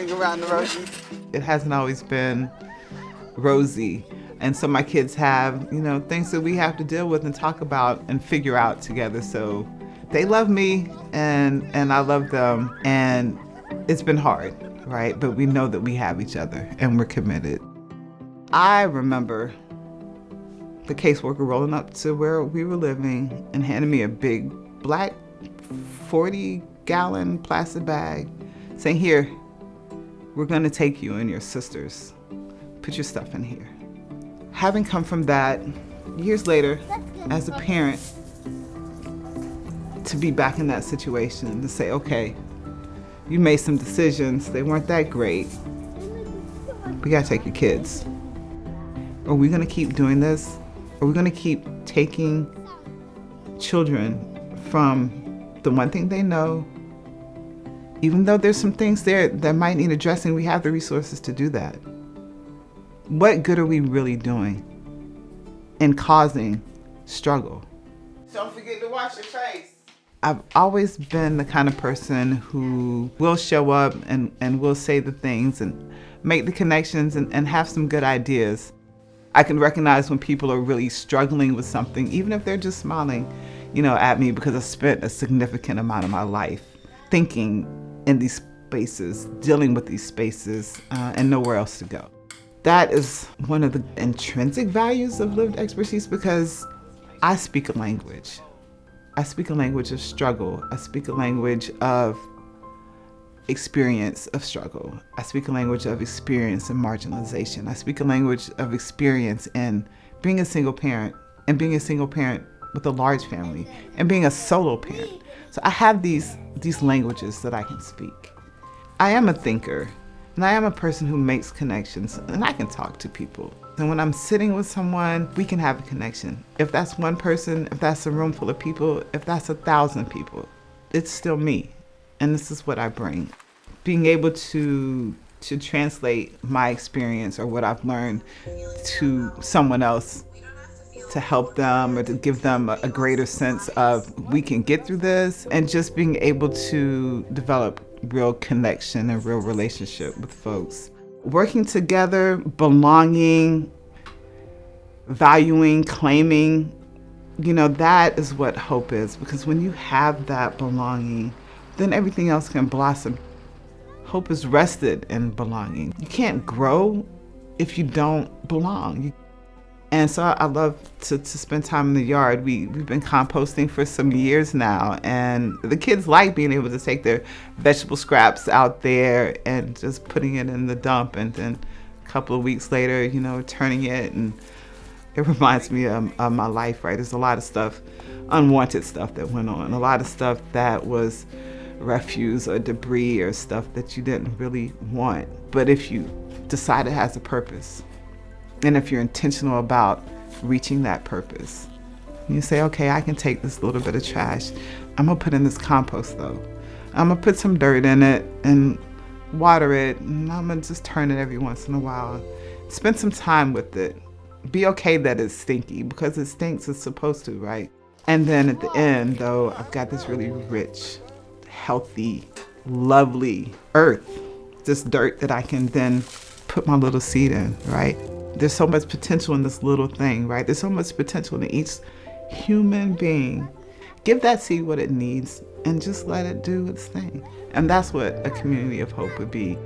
running around the rosies. It hasn't always been rosy. And so my kids have, things that we have to deal with and talk about and figure out together. So they love me and I love them. And it's been hard, right? But we know that we have each other and we're committed. I remember the caseworker rolling up to where we were living and handing me a big black 40-gallon plastic bag saying, "Here, we're gonna take you and your sisters. Put your stuff in here." Having come from that, years later, as a parent, to be back in that situation, to say, okay, you made some decisions, they weren't that great. We gotta take your kids. Are we gonna keep doing this? Are we gonna keep taking children from the one thing they know? Even though there's some things there that might need addressing, we have the resources to do that. What good are we really doing in causing struggle? Don't forget to wash your face. I've always been the kind of person who will show up and will say the things and make the connections and have some good ideas. I can recognize when people are really struggling with something, even if they're just smiling, at me, because I spent a significant amount of my life thinking in these spaces, dealing with these spaces, and nowhere else to go. That is one of the intrinsic values of lived expertise, because I speak a language. I speak a language of struggle. I speak a language of experience of struggle. I speak a language of experience in marginalization. I speak a language of experience in being a single parent and being a single parent with a large family and being a solo parent. So I have these languages that I can speak. I am a thinker and I am a person who makes connections, and I can talk to people. And when I'm sitting with someone, we can have a connection. If that's one person, if that's a room full of people, if that's 1,000 people, it's still me. And this is what I bring. Being able to translate my experience or what I've learned to someone else to help them or to give them a greater sense of we can get through this, and just being able to develop real connection and real relationship with folks. Working together, belonging, valuing, claiming, that is what hope is. Because when you have that belonging, then everything else can blossom. Hope is rested in belonging. You can't grow if you don't belong. And so I love to spend time in the yard. We've been composting for some years now, and the kids like being able to take their vegetable scraps out there and just putting it in the dump, and then a couple of weeks later, turning it, and it reminds me of my life, right? There's a lot of stuff, unwanted stuff that went on, a lot of stuff that was refuse or debris or stuff that you didn't really want. But if you decide it has a purpose, and if you're intentional about reaching that purpose, you say, okay, I can take this little bit of trash. I'm gonna put in this compost though. I'm gonna put some dirt in it and water it, and I'm gonna just turn it every once in a while. Spend some time with it. Be okay that it's stinky, because it stinks, it's supposed to, right? And then at the end though, I've got this really rich, healthy, lovely earth, this dirt that I can then put my little seed in, right? There's so much potential in this little thing, right? There's so much potential in each human being. Give that seed what it needs and just let it do its thing. And that's what a community of hope would be.